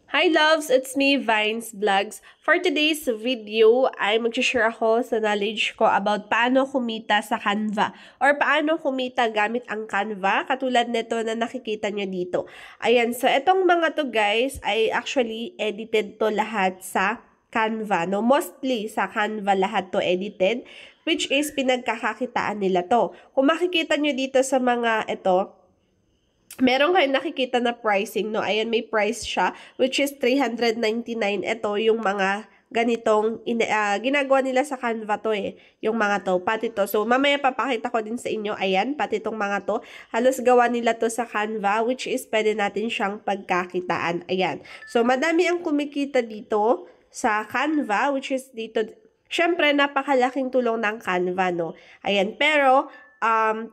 Hi loves! It's me, Vines Vlogs. For today's video ay mag-share ako sa knowledge ko about paano kumita sa Canva or paano kumita gamit ang Canva katulad nito na nakikita nyo dito. Ayan, so itong mga to guys ay actually edited to lahat sa Canva. No? Mostly sa Canva lahat to edited, which is pinagkakakitaan nila to. Kung makikita nyo dito sa mga ito, meron kayong nakikita na pricing, no? Ayan, may price siya, which is 399. Ito, yung mga ganitong ginagawa nila sa Canva to yung mga to, pati to. So, mamaya papakita ko din sa inyo, ayan, pati tong mga to. Halos gawa nila to sa Canva, which is pwede natin siyang pagkakitaan. Ayan. So, madami ang kumikita dito sa Canva, which is dito. Syempre, napakalaking tulong ng Canva, no? Ayan, pero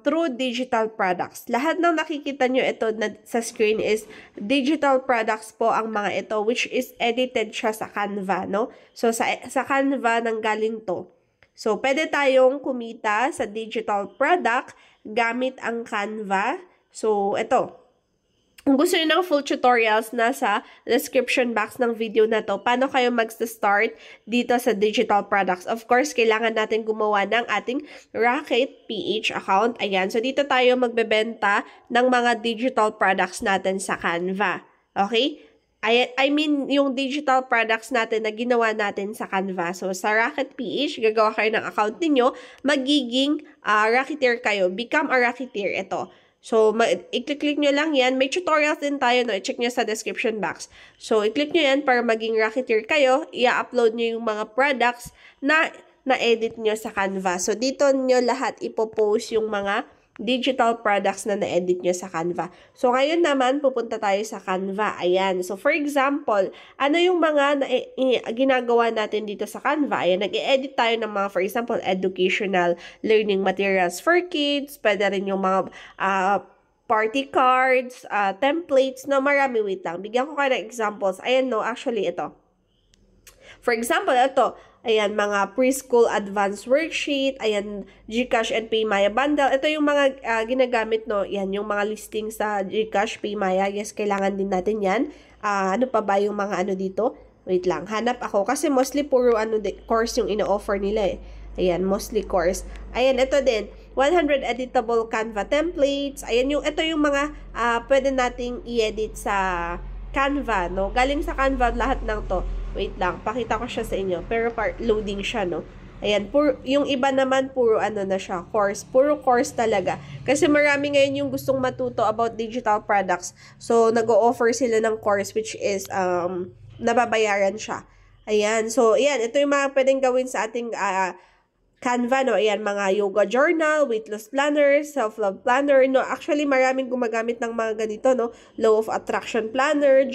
through digital products. Lahat ng nakikita nyo ito na sa screen is digital products po ang mga ito, which is edited siya sa Canva, no? So, sa Canva nanggaling to. So, pwede tayong kumita sa digital product gamit ang Canva. So, ito. Kung gusto niyo ng full tutorials, nasa description box ng video na to, paano kayo mag-start dito sa digital products. Of course, kailangan natin gumawa ng ating Rocket PH account. Ayan, so dito tayo magbebenta ng mga digital products natin sa Canva. Okay? I mean, yung digital products natin na ginawa natin sa Canva. So, sa Rocket PH, gagawa kayo ng account ninyo, magiging Rocketeer kayo. Become a Rocketeer ito. So, i-click nyo lang yan. May tutorials din tayo, no? I-check nyo sa description box. So, i-click nyo yan para maging Rocketeer kayo. I-upload nyo yung mga products na na-edit nyo sa Canva. So, dito nyo lahat ipopost yung mga digital products na na-edit nyo sa Canva. So, ngayon naman, pupunta tayo sa Canva. Ayan. So, for example, ano yung mga ginagawa natin dito sa Canva? Ayan, nag-edit tayo ng mga, for example, educational learning materials for kids. Pwede rin yung mga party cards, templates, no? Marami, wait lang. Bigyan ko kayo ng examples. Ayan, no? Actually, ito. For example, ito. Ayan, mga preschool advanced worksheet. Ayan, GCash and PayMaya bundle. Ito yung mga ginagamit, no? Yan, yung mga listing sa GCash, PayMaya. Yes, kailangan din natin yan. Ano pa ba yung mga ano dito? Wait lang, hanap ako. Kasi mostly puro course yung ino-offer nila Ayan, mostly course. Ayan, ito din. 100 editable Canva templates. Ayan, ito yung mga pwede nating i-edit sa Canva, no? Galing sa Canva lahat ng to. Wait lang, pakita ko siya sa inyo. Pero loading siya, no? Ayan, yung iba naman, puro ano na siya, course. Puro course talaga. Kasi marami ngayon yung gustong matuto about digital products. So, nag-o-offer sila ng course which is, nababayaran siya. Ayan, so, ayan, ito yung mga pwedeng gawin sa ating Canva, no? Ayan, mga yoga journal, weight loss planner, self-love planner, no? Actually, maraming gumagamit ng mga ganito, no? Law of attraction planner,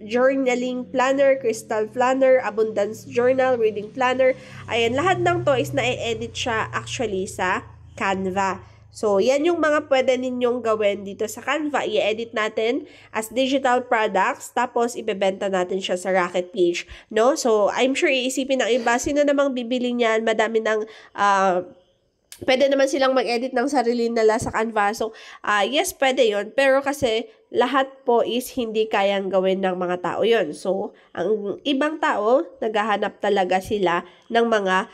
journaling planner, crystal planner, abundance journal, reading planner. Ayan, lahat ng to is na-edit siya actually sa Canva. So, yan yung mga pwede ninyong gawin dito sa Canva. I-edit natin as digital products, tapos ibebenta natin siya sa Rocket PH, no? So, I'm sure iisipin ng iba, sino namang bibili niyan? Madami ng pwede naman silang mag-edit ng sarili nila sa Canva. So, yes, pwede yon. Pero kasi, lahat po is hindi kayang gawin ng mga tao yon. So, ang ibang tao, naghahanap talaga sila ng mga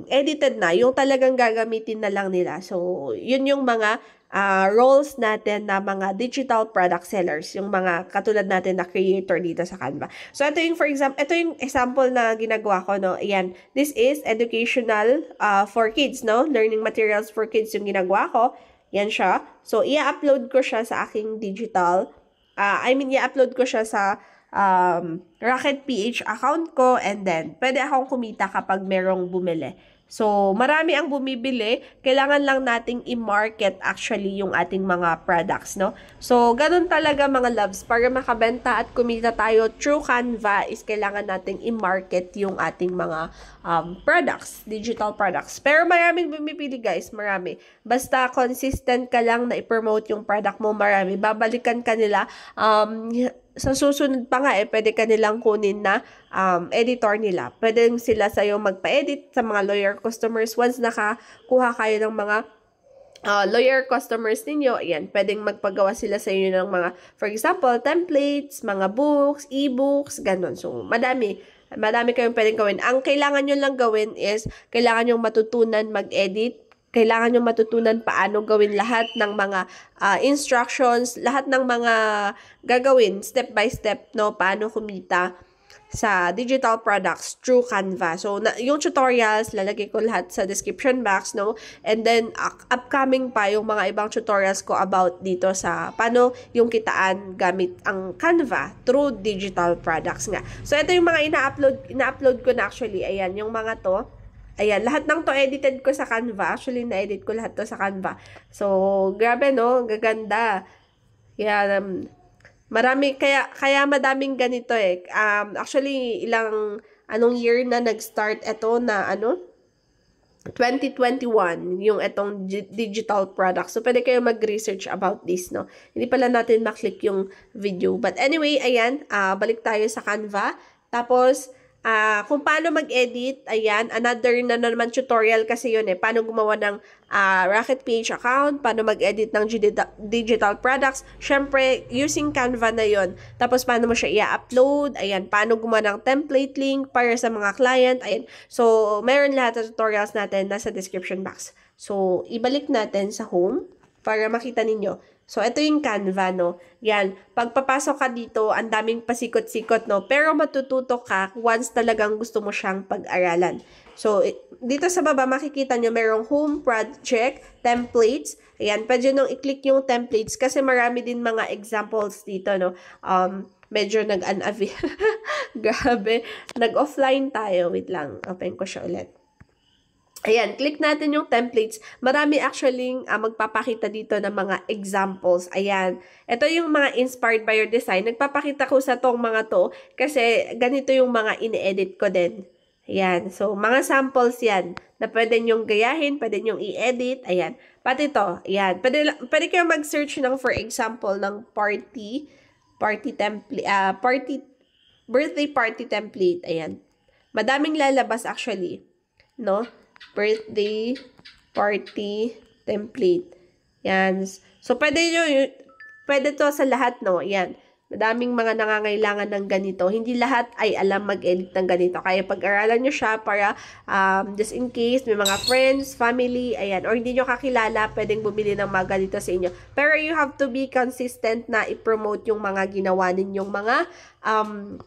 edited na. Yung talagang gagamitin na lang nila. So, yun yung mga roles natin na mga digital product sellers, yung mga katulad natin na creator dito sa Canva. So, ito yung, for example, ito yung example na ginagawa ko, no? Ayan, this is educational for kids, no? Learning materials for kids yung ginagawa ko. Yan siya. So, i-upload ko siya sa aking digital, i-upload ko siya sa Rocket PH account ko, and then, pwede akong kumita kapag merong bumili. So, marami ang bumibili. Kailangan lang nating i-market actually yung ating mga products, no? So, ganun talaga mga loves. Para makabenta at kumita tayo through Canva is kailangan nating i-market yung ating mga products, digital products. Pero maraming bumibili guys, marami. Basta consistent ka lang na i-promote yung product mo, marami. Babalikan ka nila. Sa susunod pa nga pwede ka nilang kunin na editor nila. Pwede sila sa'yo magpa-edit sa mga lawyer customers once nakakuha kayo ng mga lawyer customers ninyo, ayan, pwedeng magpagawa sila sa inyo ng mga, for example, templates, mga books, e-books, ganun. So, madami kayong pwedeng gawin. Ang kailangan nyo lang gawin is, kailangan nyo matutunan mag-edit, kailangan nyo matutunan paano gawin lahat ng mga instructions, lahat ng mga gagawin, step by step, no, paano kumita sa digital products through Canva. So, yung tutorials, lalagay ko lahat sa description box, no? And then, upcoming pa yung mga ibang tutorials ko about dito sa paano yung kitaan gamit ang Canva through digital products nga. So, ito yung mga ina-upload ko na actually. Ayan, yung mga to. Ayan, lahat ng to edited ko sa Canva. Actually, na-edit ko lahat to sa Canva. So, grabe, no? Gaganda. Yan, kaya madaming ganito eh. Actually, anong year na nag-start ito na 2021, yung itong digital product. So, pwede kayo mag-research about this, no? Hindi pala natin maklik yung video. But anyway, ayan, balik tayo sa Canva. Tapos, kung paano mag-edit, ayan, another na naman tutorial kasi yun eh. Paano gumawa ng Rocket Page account, paano mag-edit ng digital products. Syempre, using Canva na yun. Tapos, paano mo siya i-upload, ayan, paano gumawa ng template link para sa mga client, ayan. So, meron lahat ng tutorials natin nasa description box. So, ibalik natin sa home para makita ninyo. So, ito yung Canva, no? Yan. Pagpapasok ka dito, ang daming pasikot-sikot, no? Pero matututo ka once talagang gusto mo siyang pag-aralan. So, dito sa baba, makikita nyo merong home project, templates. Ayan, pwede nyo i-click yung templates kasi marami din mga examples dito, no? Medyo nag-unavail. Grabe. Nag-offline tayo. Wait lang. Open ko siya ulit. Ayan, click natin yung templates. Marami actually magpapakita dito ng mga examples. Ayan. Ito yung mga inspired by your design. Nagpapakita ko sa tong mga to kasi ganito yung mga ini-edit ko din. Ayan. So, mga samples yan na pwede nyong gayahin, pwede nyong i-edit. Ayan. Pati to. Ayan. Pwede kayo mag-search ng, for example, ng birthday party template. Ayan. Madaming lalabas actually. No? Birthday party template. Yan. So, pwede to sa lahat, no? Yan. Madaming mga nangangailangan ng ganito. Hindi lahat ay alam mag-edit ng ganito. Kaya pag-aralan nyo siya para just in case may mga friends, family, ayan, or hindi nyo kakilala, pwedeng bumili ng mga ganito sa inyo. Pero you have to be consistent na i-promote yung mga ginawa ninyong mga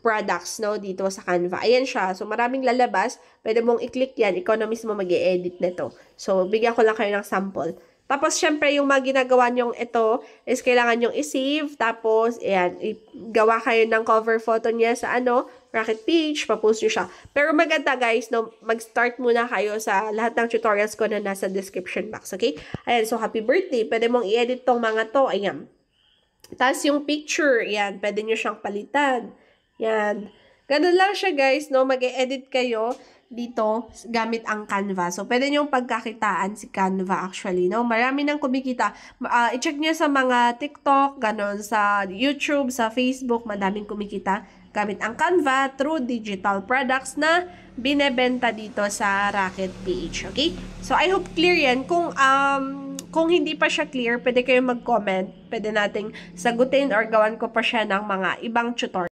products, no, dito sa Canva. Ayan siya. So, maraming lalabas. Pwede mong i-click yan. Ikaw na mismo mag-i-edit nito. So, bigyan ko lang kayo ng sample. Tapos, syempre, yung mga ginagawa nyong ito is kailangan nyong i-save. Tapos, ayan, gawa kayo ng cover photo niya sa Rocket Page, papost nyo siya. Pero maganda, guys, no, mag-start muna kayo sa lahat ng tutorials ko na nasa description box, okay? Ayan, so, happy birthday. Pwede mong i-edit tong mga to. Ayan. Tapos, yung picture, ayan, pwede nyo siyang palitan. Ayan. Ganun lang siya, guys, no? Mag-e-edit kayo dito gamit ang Canva. So, pwede nyo pagkakitaan si Canva actually, no? Marami nang kumikita. I-check nyo sa mga TikTok, ganon, sa YouTube, sa Facebook, madaming kumikita gamit ang Canva through digital products na binebenta dito sa Rocket Page, okay? So, I hope clear yan. Kung hindi pa siya clear, pwede kayo mag-comment. Pwede nating sagutin or gawan ko pa siya ng mga ibang tutorial.